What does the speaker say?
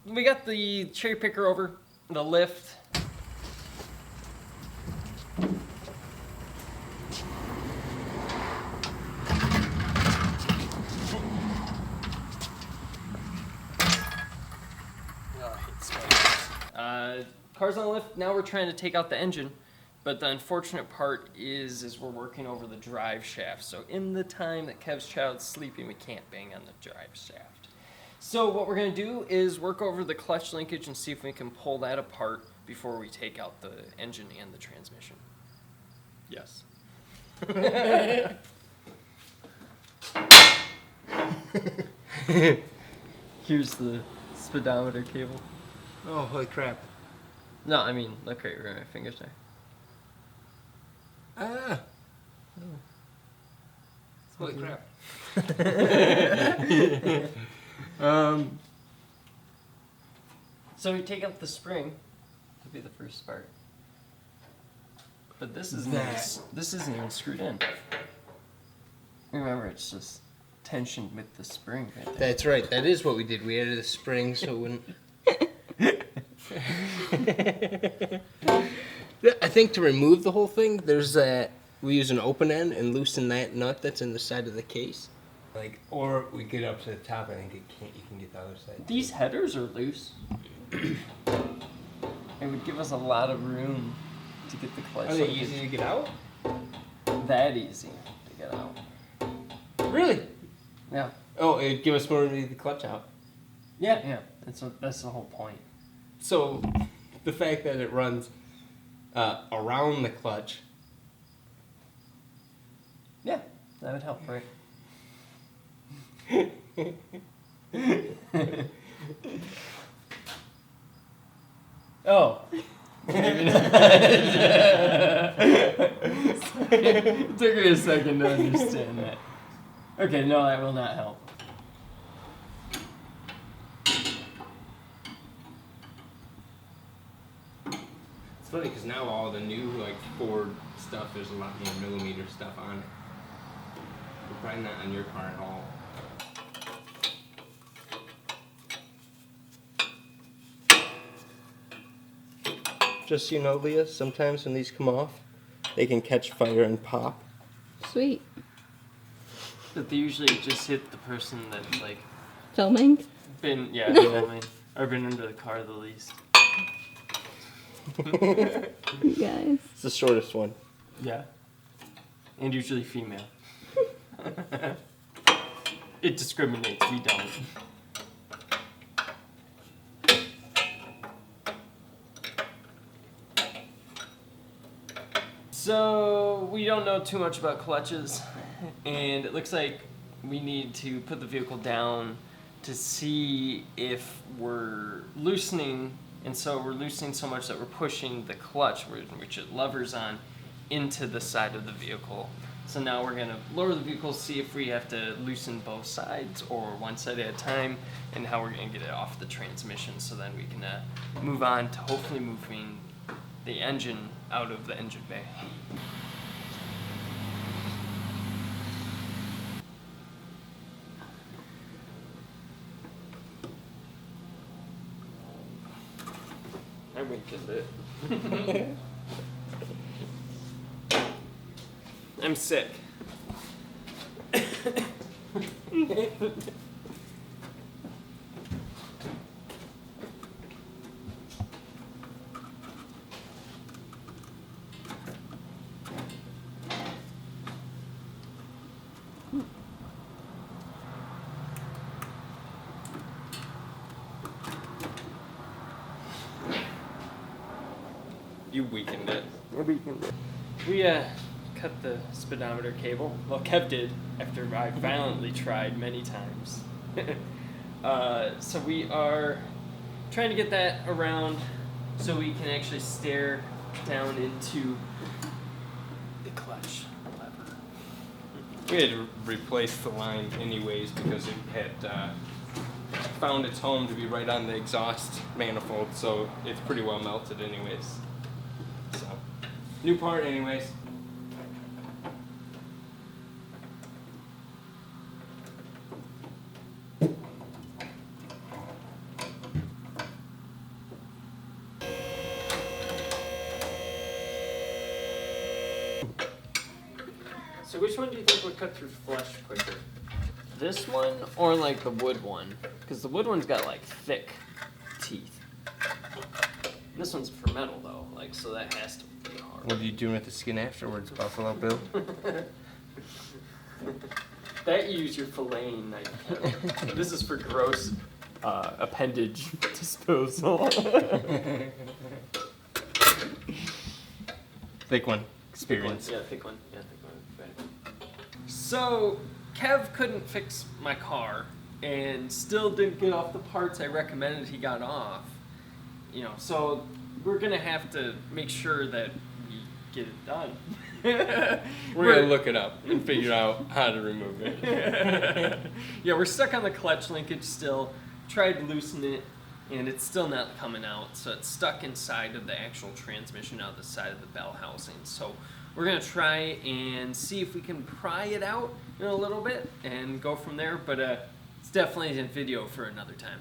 we got the cherry picker over, the lift. Car's on the lift. Now we're trying to take out the engine, but the unfortunate part is we're working over the drive shaft. So in the time that Kev's child's sleeping, we can't bang on the drive shaft. So what we're gonna do is work over the clutch linkage and see if we can pull that apart before we take out the engine and the transmission. Yes. Here's the speedometer cable. Oh, holy crap. No, I mean, look right where my fingers are. Ah. Oh. Holy crap. So we take out the spring. That'll be the first part. But this isn't even screwed in. Remember, it's just tensioned with the spring right there. That's right. That is what we did. We added a spring so it wouldn't... I think to remove the whole thing, there's we use an open end and loosen that nut that's in the side of the case. Or we get up to the top and I think you can get the other side. These headers are loose. It would give us a lot of room to get the clutch. Are they easy to get out? That easy to get out. Really? Yeah. Oh, it'd give us more room to get the clutch out. Yeah. That's the whole point. So, the fact that it runs around the clutch. Yeah, that would help, right? Oh. Maybe not. It took me a second to understand that. Okay, no, that will not help. It's funny because now all the new Ford stuff, there's a lot more millimeter stuff on it. But probably not on your car at all. Just so you know, Leah, sometimes when these come off, they can catch fire and pop. Sweet. But they usually just hit the person that's Filming? been filming or been under the car the least. You guys. It's the shortest one. Yeah. And usually female. It discriminates, we don't. So, we don't know too much about clutches, and it looks like we need to put the vehicle down to see if we're loosening, and so we're loosening so much that we're pushing the clutch, which it levers on, into the side of the vehicle. So now we're gonna lower the vehicle, see if we have to loosen both sides or one side at a time, and how we're gonna get it off the transmission, so then we can move on to hopefully moving the engine out of the engine bay. I weakened it. I'm sick. You weakened it. I weakened it. We cut the speedometer cable. Well, Kev did after I violently tried many times. So we are trying to get that around so we can actually stare down into the clutch lever. We had to replace the line anyways because it had found its home to be right on the exhaust manifold, so it's pretty well melted anyways. So, new part anyways. which one do you think would cut through flesh quicker? This one or like the wood one? Because the wood one's got like thick teeth. This one's for metal though, like so that has to be hard. What are you doing with the skin afterwards, Buffalo Bill? That you use your filleting knife. This is for gross appendage disposal. Thick one. Experience. Yeah, thick one. Yeah, thick one. Right. So, Kev couldn't fix my car and still didn't get off the parts I recommended he got off. You know, so we're gonna have to make sure that we get it done. We're gonna look it up and figure out how to remove it. Yeah, we're stuck on the clutch linkage still. Tried to loosen it, and it's still not coming out. So it's stuck inside of the actual transmission out the side of the bell housing. So we're gonna try and see if we can pry it out in a little bit and go from there. But it's definitely a video for another time.